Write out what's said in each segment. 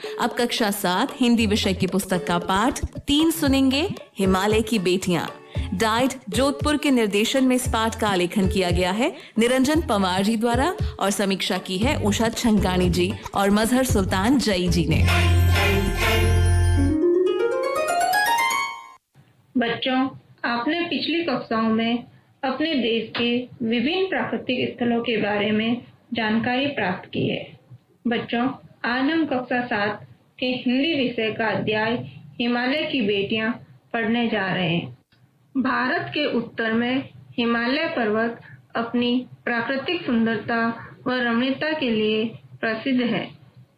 अब कक्षा 7 हिंदी विषय की पुस्तक का पाठ 3 सुनेंगे, हिमालय की बेटियां। डाइट जोधपुर के निर्देशन में इस पाठ का आलेखन किया गया है निरंजन पंवार जी द्वारा और समीक्षा की है उषा छंगानी जी और मजहर सुल्तान जई जी ने। बच्चों, आपने पिछली कक्षाओं में अपने देश के विभिन्न प्राकृतिक स्थलों के बारे में जानकारी प्राप्त की है। बच्चों, आज हम कक्षा 7 के हिंदी विषय का अध्याय हिमालय की बेटियां पढ़ने जा रहे हैं। भारत के उत्तर में हिमालय पर्वत अपनी प्राकृतिक सुंदरता व रमणीयता के लिए प्रसिद्ध है।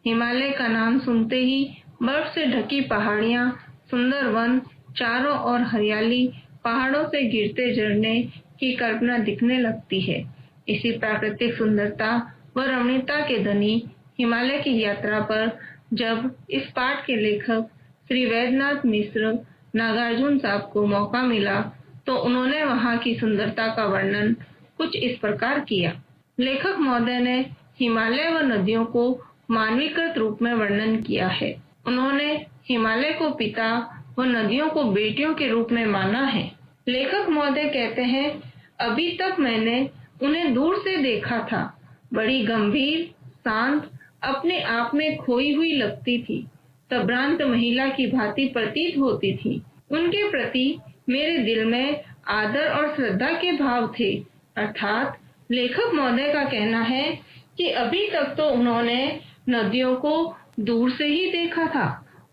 हिमालय का नाम सुनते ही बर्फ से ढकी पहाड़ियां, सुंदर वन, चारों ओर हरियाली, पहाड़ों से गिरते झरने की कल्पना दिखने लगती है। इसी प्राकृतिक सुंदरता व रमणीयता के धनी हिमालय की यात्रा पर जब इस पाठ के लेखक श्री वैद्यनाथ मिश्र नागार्जुन साहब को मौका मिला तो उन्होंने वहां की सुंदरता का वर्णन कुछ इस प्रकार किया। लेखक महोदय ने हिमालय व नदियों को मानवीकृत रूप में वर्णन किया है। उन्होंने हिमालय को पिता व नदियों को बेटियों के रूप में माना है। लेखक महोदय कहते हैं, अभी तक मैंने उन्हें दूर से देखा था। बड़ी गंभीर, शांत, अपने आप में खोई हुई लगती थी। संभ्रांत महिला की भांति प्रतीत होती थी। उनके प्रति मेरे दिल में आदर और श्रद्धा के भाव थे। अर्थात लेखक महोदय का कहना है कि अभी तक तो उन्होंने नदियों को दूर से ही देखा था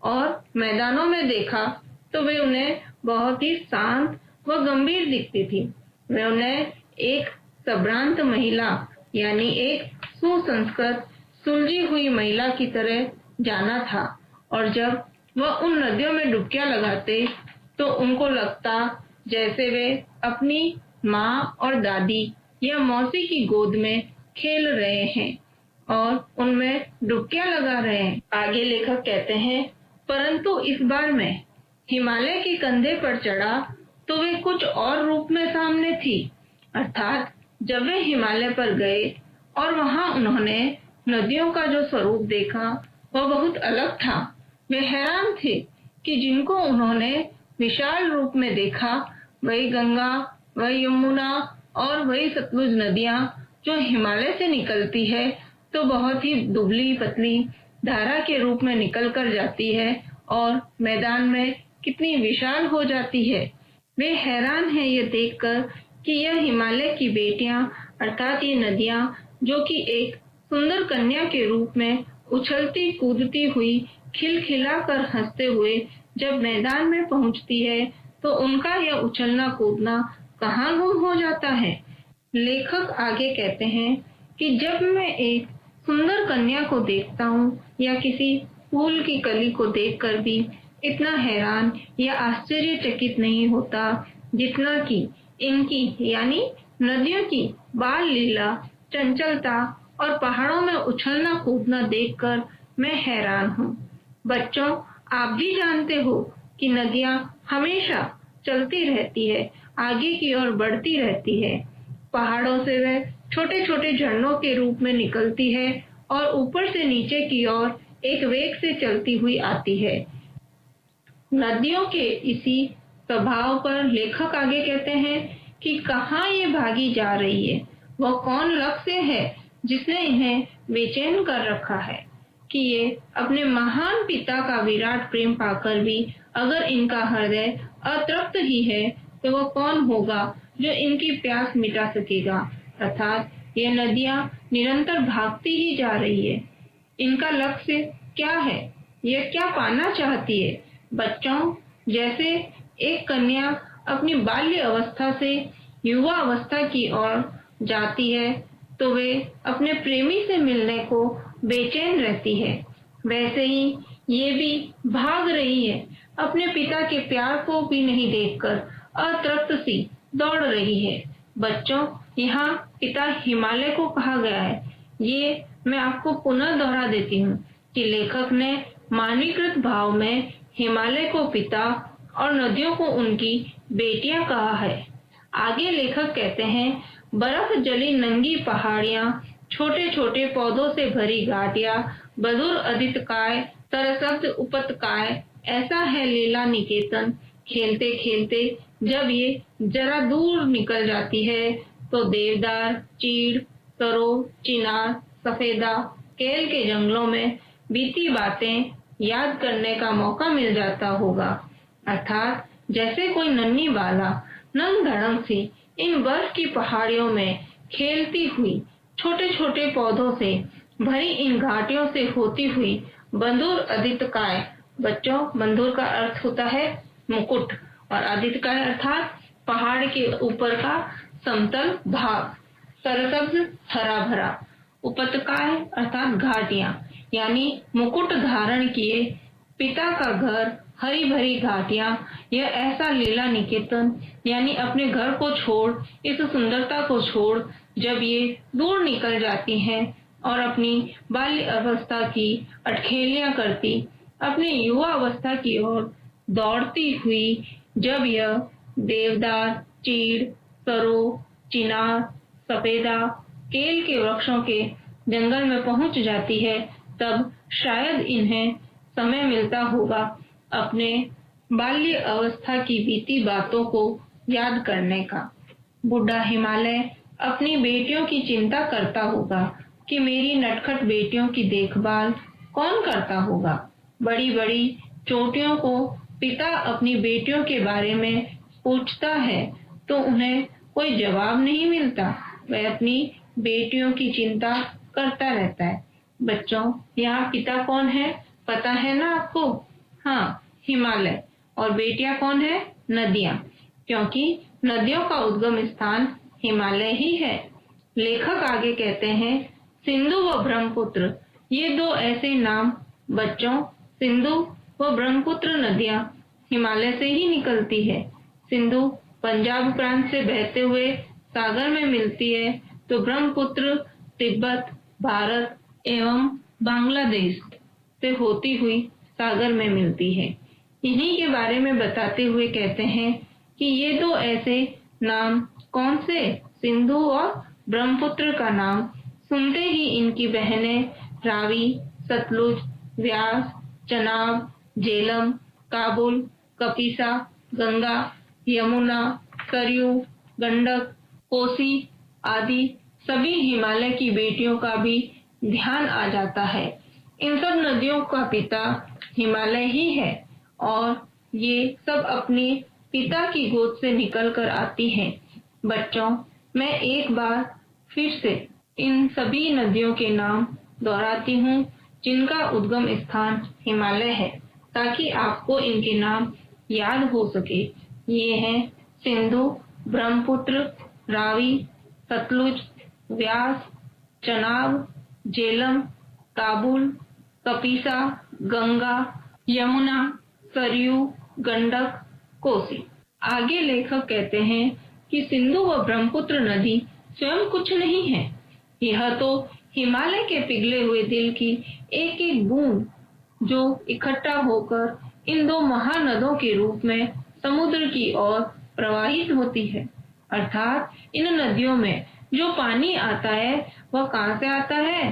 और मैदानों में देखा तो वे उन्हें बहुत ही शांत व गंभीर दिखती थी। वे उन्हें एक संभ्रांत महिला यानी एक सुसंस्कृत, सुलझी हुई महिला की तरह जाना था और जब वह उन नदियों में डुबकियां लगाते तो उनको लगता जैसे वे अपनी माँ और दादी या मौसी की गोद में खेल रहे हैं और उनमें डुबकियां लगा रहे हैं। आगे लेखक कहते हैं, परंतु इस बार मैं हिमालय के कंधे पर चढ़ा तो वे कुछ और रूप में सामने थी। अर्थात जब वे हिमालय पर गए और वहां उन्होंने नदियों का जो स्वरूप देखा वह बहुत अलग था। वे हैरान थे कि जिनको उन्होंने विशाल रूप में देखा वही गंगा, वही यमुना और वही सतलुज नदियां जो हिमालय से निकलती है तो बहुत ही दुबली पतली धारा के रूप में निकल कर जाती है और मैदान में कितनी विशाल हो जाती है। वे हैरान हैं ये देखकर कि यह हिमालय की बेटियां अर्थात ये नदियां जो कि एक सुंदर कन्या के रूप में उछलती कूदती हुई, खिलखिला कर हंसते हुए जब मैदान में पहुंचती है तो उनका यह उछलना कूदना कहाँ गुम हो जाता है। लेखक आगे कहते हैं कि जब मैं एक सुंदर कन्या को देखता हूँ या किसी फूल की कली को देखकर भी इतना हैरान या आश्चर्यचकित नहीं होता जितना कि इनकी यानी नदियों की बाल लीला, चंचलता और पहाड़ों में उछलना कूदना देखकर मैं हैरान हूँ। बच्चों, आप भी जानते हो कि नदियाँ हमेशा चलती रहती है, आगे की ओर बढ़ती रहती है। पहाड़ों से वह छोटे छोटे झरनों के रूप में निकलती है और ऊपर से नीचे की ओर एक वेग से चलती हुई आती है। नदियों के इसी स्वभाव पर लेखक आगे कहते हैं कि कहाँ ये भागी जा रही है, वह कौन लक्ष्य है जिसने इन्हें बेचैन कर रखा है कि ये अपने महान पिता का विराट प्रेम पाकर भी अगर इनका हृदय अतृप्त ही है तो वह कौन होगा जो इनकी प्यास मिटा सकेगा। अर्थात ये नदियाँ निरंतर भागती ही जा रही है। इनका लक्ष्य क्या है, यह क्या पाना चाहती है। बच्चों, जैसे एक कन्या अपनी बाल्य अवस्था से युवा अवस्था की ओर जाती है तो वे अपने प्रेमी से मिलने को बेचैन रहती है, वैसे ही ये भी भाग रही है, अपने पिता के प्यार को भी नहीं देखकर अतृप्त सी दौड़ रही है। बच्चों, यहाँ पिता हिमालय को कहा गया है। ये मैं आपको पुनः दोहरा देती हूँ कि लेखक ने मानवीकृत भाव में हिमालय को पिता और नदियों को उनकी बेटियां कहा है। आगे लेखक कहते हैं, बर्फ जली नंगी पहाड़ियां, छोटे छोटे पौधों से भरी घाटियां, बदुर अदितकाय सरसब्ज उपत्यकाएं ऐसा है लीला निकेतन, खेलते खेलते जब ये जरा दूर निकल जाती है तो देवदार, चीड़, सरो, चिनार, सफेदा, केल के जंगलों में बीती बातें याद करने का मौका मिल जाता होगा। अर्थात जैसे कोई नन्ही बाला नंग धड़ंग सी इन बर्फ की पहाड़ियों में खेलती हुई छोटे छोटे पौधों से भरी इन घाटियों से होती हुई बंधुर आदित्यकाय। बच्चों, बंधुर का अर्थ होता है मुकुट और आदित्यकाय अर्थात पहाड़ के ऊपर का समतल भाग। सरसब्ज हरा भरा, उपत्यकाय अर्थात घाटियां, यानी मुकुट धारण किए पिता का घर, हरी भरी घाटियां। यह ऐसा लीला निकेतन, यानी अपने घर को छोड़, इस सुंदरता को छोड़ जब ये दूर निकल जाती हैं और अपनी बाल्य अवस्था की अटखेलियां करती, अपनी युवा अवस्था की ओर दौड़ती हुई जब यह देवदार, चीड़, सरो, चिनार, सफेदा, केल के वृक्षों के जंगल में पहुंच जाती है, तब शायद इन्हें समय मिलता होगा अपने बाल्य अवस्था की बीती बातों को याद करने का। बुढ़ा हिमालय अपनी बेटियों की चिंता करता होगा कि मेरी नटखट बेटियों की देखभाल कौन करता होगा। बड़ी बड़ी चोटियों को पिता अपनी बेटियों के बारे में पूछता है तो उन्हें कोई जवाब नहीं मिलता। वह अपनी बेटियों की चिंता करता रहता है। बच्चों, यहाँ पिता कौन है पता है ना आपको? हाँ, हिमालय। और बेटियां कौन है? नदियां, क्योंकि नदियों का उद्गम स्थान हिमालय ही है। लेखक आगे कहते हैं, सिंधु व ब्रह्मपुत्र, ये दो ऐसे नाम। बच्चों, सिंधु व ब्रह्मपुत्र नदियां हिमालय से ही निकलती है। सिंधु पंजाब प्रांत से बहते हुए सागर में मिलती है, तो ब्रह्मपुत्र तिब्बत, भारत एवं बांग्लादेश से होती हुई सागर में मिलती है। इन्हीं के बारे में बताते हुए कहते हैं कि ये दो ऐसे नाम कौन से? सिंधु और ब्रह्मपुत्र का नाम सुनते ही इनकी बहनें रावी, सतलुज, व्यास, चनाब, झेलम, काबुल, कपीसा, गंगा, यमुना, सरयू, गंडक, कोसी आदि सभी हिमालय की बेटियों का भी ध्यान आ जाता है। इन सब नदियों का पिता हिमालय ही है और ये सब अपने पिता की गोद से निकल कर आती हैं। बच्चों, मैं एक बार फिर से इन सभी नदियों के नाम दोहराती हूँ जिनका उद्गम स्थान हिमालय है, ताकि आपको इनके नाम याद हो सके। ये हैं सिंधु, ब्रह्मपुत्र, रावी, सतलुज, व्यास, चनाब, झेलम, काबुल, कपीसा, गंगा, यमुना, सरयू, गंडक, कोसी। आगे लेखक कहते हैं कि सिंधु व ब्रह्मपुत्र नदी स्वयं कुछ नहीं है। यह तो हिमालय के पिघले हुए दिल की एक एक बूंद जो इकट्ठा होकर इन दो महानदों के रूप में समुद्र की ओर प्रवाहित होती है। अर्थात इन नदियों में जो पानी आता है वह कहाँ से आता है?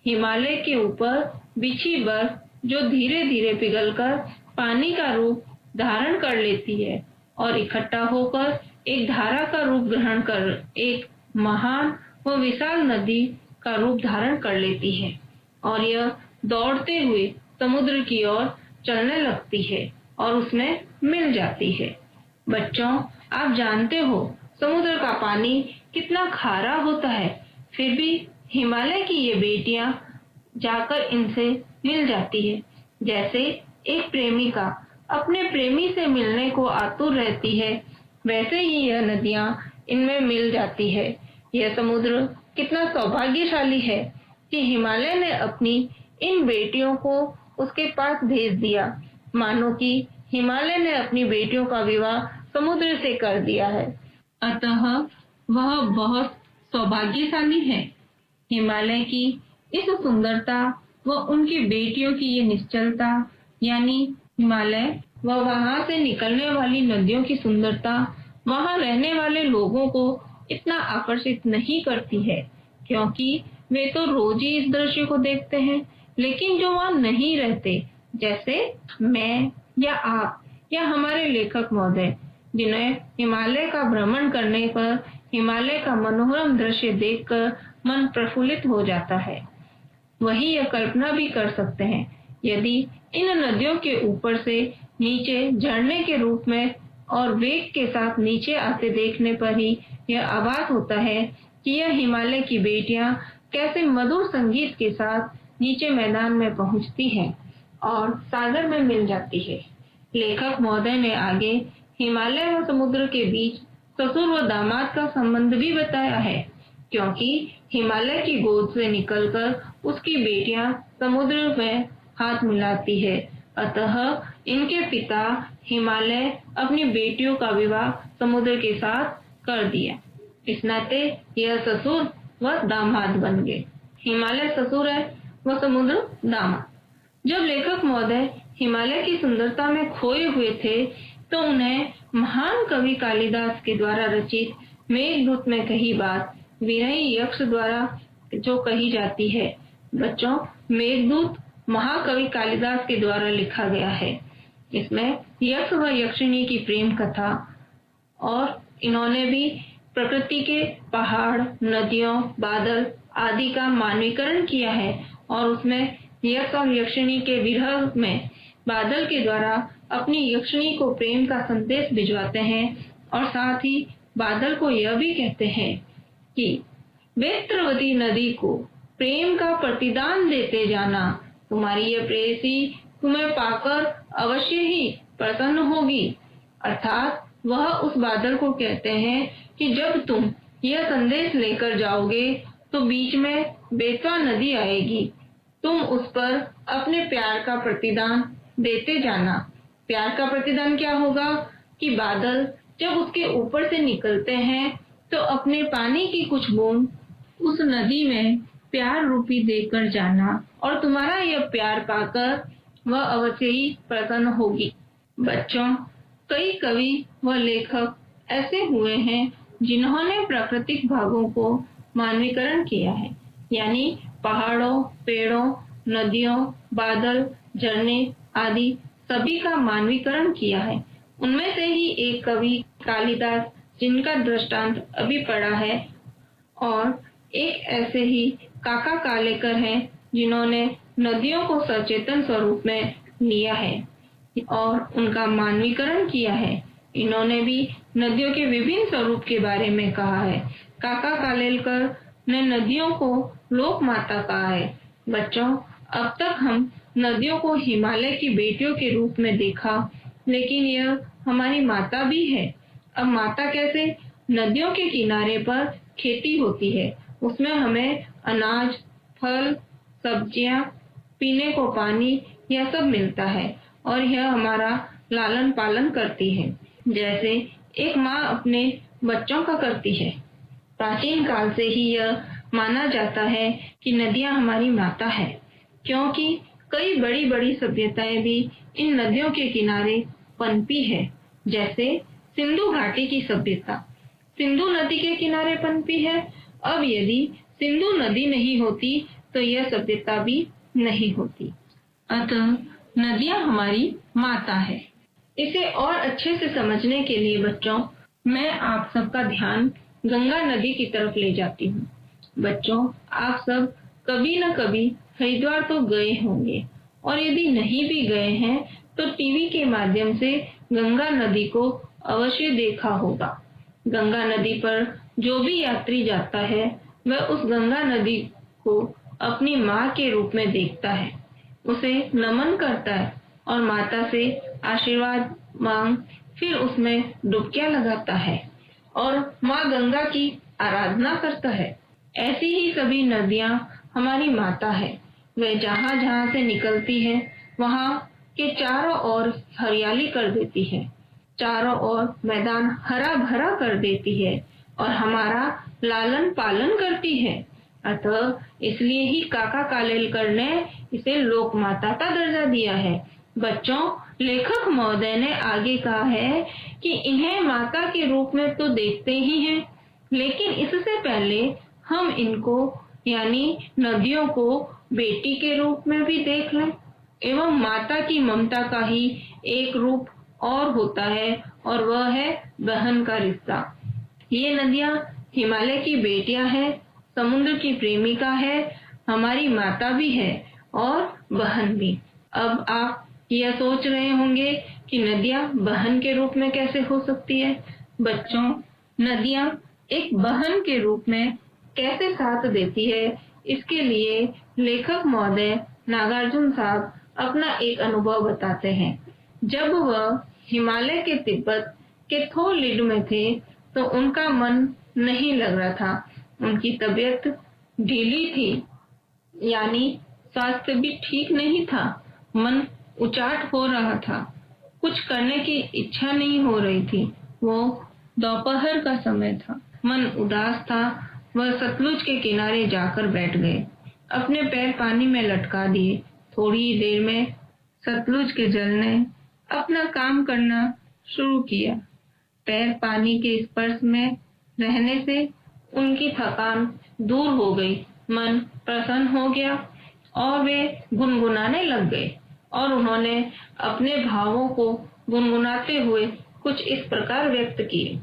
हिमालय के ऊपर बिछी बर्फ जो धीरे धीरे पिघलकर पानी का रूप धारण कर लेती है और इकट्ठा होकर एक धारा का रूप ग्रहण कर एक महान व विशाल नदी का रूप धारण कर लेती है और यह दौड़ते हुए समुद्र की ओर चलने लगती है और उसमें मिल जाती है। बच्चों, आप जानते हो समुद्र का पानी कितना खारा होता है, फिर भी हिमालय की ये बेटियां जाकर इनसे मिल जाती है। जैसे एक प्रेमिका अपने प्रेमी से मिलने को आतुर रहती है, वैसे ही यह नदियां इनमें मिल जाती है। यह समुद्र कितना सौभाग्यशाली है कि हिमालय ने अपनी इन बेटियों को उसके पास भेज दिया, मानो कि हिमालय ने अपनी बेटियों का विवाह समुद्र से कर दिया है। अतः वह बहुत सौभाग्यशाली है। हिमालय की इस सुंदरता व उनकी बेटियों की ये निश्चलता, यानी हिमालय व वहां से निकलने वाली नदियों की सुंदरता वहां रहने वाले लोगों को इतना आकर्षित नहीं करती है, क्योंकि वे तो रोज ही इस दृश्य को देखते हैं। लेकिन जो वहां नहीं रहते जैसे मैं या आप या हमारे लेखक महोदय, जिन्हें हिमालय का भ्रमण करने पर हिमालय का मनोरम दृश्य देखकर मन प्रफुल्लित हो जाता है, वही यह कल्पना भी कर सकते हैं यदि इन नदियों के ऊपर से नीचे झरने के रूप में और वेग के साथ नीचे आते देखने पर ही यह आभास होता है कि यह हिमालय की बेटियां कैसे मधुर संगीत के साथ नीचे मैदान में पहुंचती हैं और सागर में मिल जाती है। लेखक महोदय ने आगे हिमालय व समुद्र के बीच ससुर व दामाद का संबंध भी बताया है, क्योंकि हिमालय की गोद से निकलकर उसकी बेटियां समुद्र में हाथ मिलाती है। अतः इनके पिता हिमालय अपनी बेटियों का विवाह समुद्र के साथ कर दिया। इस नाते यह ससुर व दामाद बन गए। हिमालय ससुर है व समुद्र दामाद। जब लेखक महोदय हिमालय की सुंदरता में खोए हुए थे तो उन्हें महान कवि कालिदास के द्वारा रचित मेघदूत में कही बात विनयी यक्ष द्वारा जो कही जाती है। बच्चों, मेघदूत महाकवि कालिदास के द्वारा लिखा गया है। इसमें यक्ष व यक्षिणी की प्रेम कथा और इन्होंने भी प्रकृति के पहाड़, नदियों, बादल आदि का मानवीकरण किया है और उसमें यक्ष और यक्षिणी के विरह में बादल के द्वारा अपनी यक्षिणी को प्रेम का संदेश भिजवाते हैं और साथ ही बादल को यह भी कहते हैं कि वेत्रवती नदी को प्रेम का प्रतिदान देते जाना, तुम्हारी यह प्रेयसी तुम्हें पाकर अवश्य ही प्रसन्न होगी। अर्थात वह उस बादल को कहते हैं कि जब तुम यह संदेश लेकर जाओगे तो बीच में बेतवा नदी आएगी, तुम उस पर अपने प्यार का प्रतिदान देते जाना। प्यार का प्रतिदान क्या होगा कि बादल जब उसके ऊपर से निकलते हैं तो अपने पानी की कुछ बूंद उस नदी में प्यार रूपी देकर जाना और तुम्हारा यह प्यार पाकर वह अवश्य ही प्रसन्न होगी। बच्चों, कई कवि व लेखक ऐसे हुए हैं जिन्होंने प्राकृतिक भागों को मानवीकरण किया है, यानी पहाड़ों, पेड़ों, नदियों, बादल, झरने आदि सभी का मानवीकरण किया है। उनमें से ही एक कवि कालिदास, जिनका दृष्टांत अभी पढ़ा है, और एक ऐसे ही काका कालेकर हैं जिन्होंने नदियों को सचेतन स्वरूप में लिया है और उनका मानवीकरण किया है। इन्होंने भी नदियों के विभिन्न स्वरूप के बारे में कहा है। काका कालेकर ने नदियों को लोक माता कहा है। बच्चों, अब तक हम नदियों को हिमालय की बेटियों के रूप में देखा, लेकिन यह हमारी माता भी है। अब माता कैसे? नदियों के किनारे पर खेती होती है, उसमें हमें अनाज, फल, सब्जियां, पीने को पानी यह सब मिलता है और यह हमारा लालन पालन करती है, जैसे एक माँ अपने बच्चों का करती है। प्राचीन काल से ही यह माना जाता है कि नदियां हमारी माता है, क्योंकि कई बड़ी बड़ी सभ्यताएं भी इन नदियों के किनारे पनपी है। जैसे सिंधु घाटी की सभ्यता सिंधु नदी के किनारे पनपी है। अब यदि सिंधु नदी नहीं होती तो यह सभ्यता भी नहीं होती। अतः नदियां हमारी माता है। इसे और अच्छे से समझने के लिए बच्चों, मैं आप सबका ध्यान गंगा नदी की तरफ ले जाती हूँ। बच्चों, आप सब कभी न कभी हरिद्वार तो गए होंगे और यदि नहीं भी गए हैं तो टीवी के माध्यम से गंगा नदी को अवश्य देखा होगा। गंगा नदी पर जो भी यात्री जाता है वह उस गंगा नदी को अपनी माँ के रूप में देखता है, उसे नमन करता है और माता से आशीर्वाद मांग फिर उसमें डुबकियां लगाता है और माँ गंगा की आराधना करता है। ऐसी ही सभी नदियां हमारी माता है। वह जहाँ जहाँ से निकलती है वहाँ के चारों ओर हरियाली कर देती है, चारों ओर मैदान हरा भरा कर देती है और हमारा लालन पालन करती है। अतः इसलिए ही काका कालेलकर ने इसे लोक माता का दर्जा दिया है। बच्चों, लेखक महोदय ने आगे कहा है कि इन्हें माता के रूप में तो देखते ही हैं, लेकिन इससे पहले हम इनको यानी नदियों को बेटी के रूप में भी देख लें। एवं माता की ममता का ही एक रूप और होता है, और वह है बहन का रिश्ता। ये नदियां हिमालय की बेटियां हैं, समुद्र की प्रेमिका है, हमारी माता भी है और बहन भी। अब आप यह सोच रहे होंगे कि नदियां बहन के रूप में कैसे हो सकती है। बच्चों, नदियां एक बहन के रूप में कैसे साथ देती है, इसके लिए लेखक महोदय नागार्जुन साहब अपना एक अनुभव बताते हैं। जब वह हिमालय के तिब्बत के थोलिड में थे तो उनका मन नहीं लग रहा था। उनकी तबीयत ढीली थी, यानी स्वास्थ्य भी ठीक नहीं था। मन उचाट हो रहा था, कुछ करने की इच्छा नहीं हो रही थी। वो दोपहर का समय था, मन उदास था। वह सतलुज के किनारे जाकर बैठ गए, अपने पैर पानी में लटका दिए। थोड़ी ही देर में सतलुज के जल ने अपना काम करना शुरू किया। पैर पानी के स्पर्श में रहने से उनकी थकान दूर हो गई, मन प्रसन्न हो गया और वे गुनगुनाने लग गए। और उन्होंने अपने भावों को गुनगुनाते हुए कुछ इस प्रकार व्यक्त किए।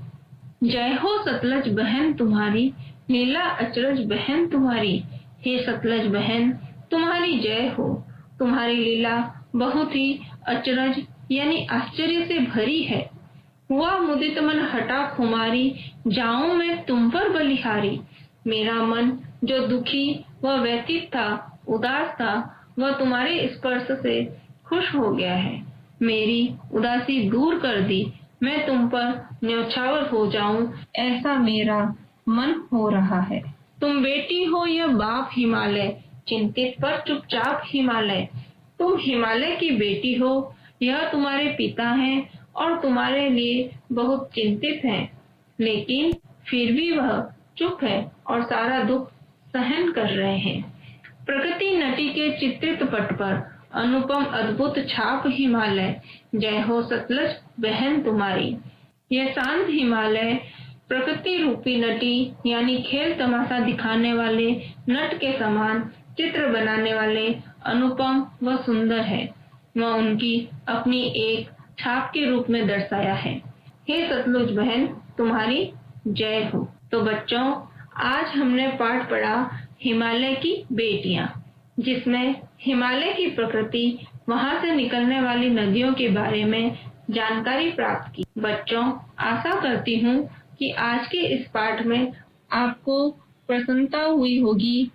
जय हो सतलज बहन तुम्हारी, लीला अचरज बहन तुम्हारी। हे सतलज बहन, तुम्हारी जय हो। तुम्हारी लीला बहुत ही अचरज यानी आश्चर्य से भरी है। हुआ मुदित मन हटा खुमारी, जाऊं मैं तुम पर बलिहारी। मेरा मन जो दुखी व व्यथित था, उदास था, वह तुम्हारे स्पर्श से खुश हो गया है। मेरी उदासी दूर कर दी। मैं तुम पर न्यौछावर हो जाऊं, ऐसा मेरा मन हो रहा है। तुम बेटी हो या बाप हिमालय, चिंतित पर चुपचाप हिमालय। तुम हिमालय की बेटी हो, यह तुम्हारे पिता हैं और तुम्हारे लिए बहुत चिंतित हैं, लेकिन फिर भी वह चुप है और सारा दुख सहन कर रहे हैं। प्रकृति नटी के चित्रित पट पर अनुपम अद्भुत छाप हिमालय। जय हो सतलज बहन तुम्हारी। यह शांत हिमालय प्रकृति रूपी नटी यानी खेल तमाशा दिखाने वाले नट के समान चित्र बनाने वाले अनुपम व सुंदर है। वह उनकी अपनी एक छाप के रूप में दर्शाया है। हे सतलुज बहन, तुम्हारी जय हो। तो बच्चों, आज हमने पाठ पढ़ा हिमालय की बेटियां, जिसमें हिमालय की प्रकृति, वहां से निकलने वाली नदियों के बारे में जानकारी प्राप्त की। बच्चों, आशा करती हूँ कि आज के इस पाठ में आपको प्रसन्नता हुई होगी।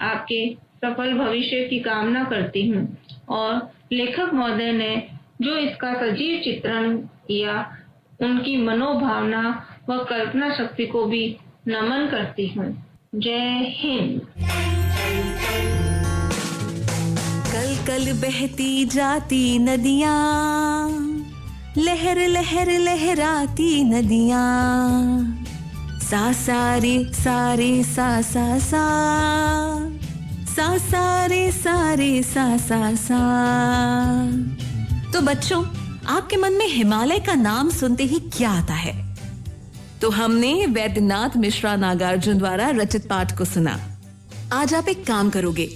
आपके सफल भविष्य की कामना करती हूँ और लेखक महोदय ने जो इसका सजीव चित्रण किया, उनकी मनोभावना व कल्पना शक्ति को भी नमन करती हूँ। जय हिंद। कल कल बहती जाती नदियाँ, लहर लहर लहराती नदियाँ, सा सारे सारे सा सा सा, सा सारे सारे सा सा सा। तो बच्चों, आपके मन में हिमालय का नाम सुनते ही क्या आता है? तो हमने वैद्यनाथ मिश्रा नागार्जुन द्वारा रचित पाठ को सुना। आज आप एक काम करोगे,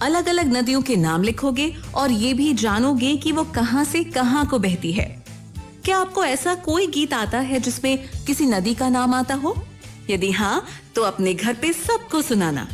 अलग अलग नदियों के नाम लिखोगे और ये भी जानोगे कि वो कहां से कहां को बहती है। क्या आपको ऐसा कोई गीत आता है जिसमें किसी नदी का नाम आता हो? यदि हाँ, तो अपने घर पे सबको सुनाना।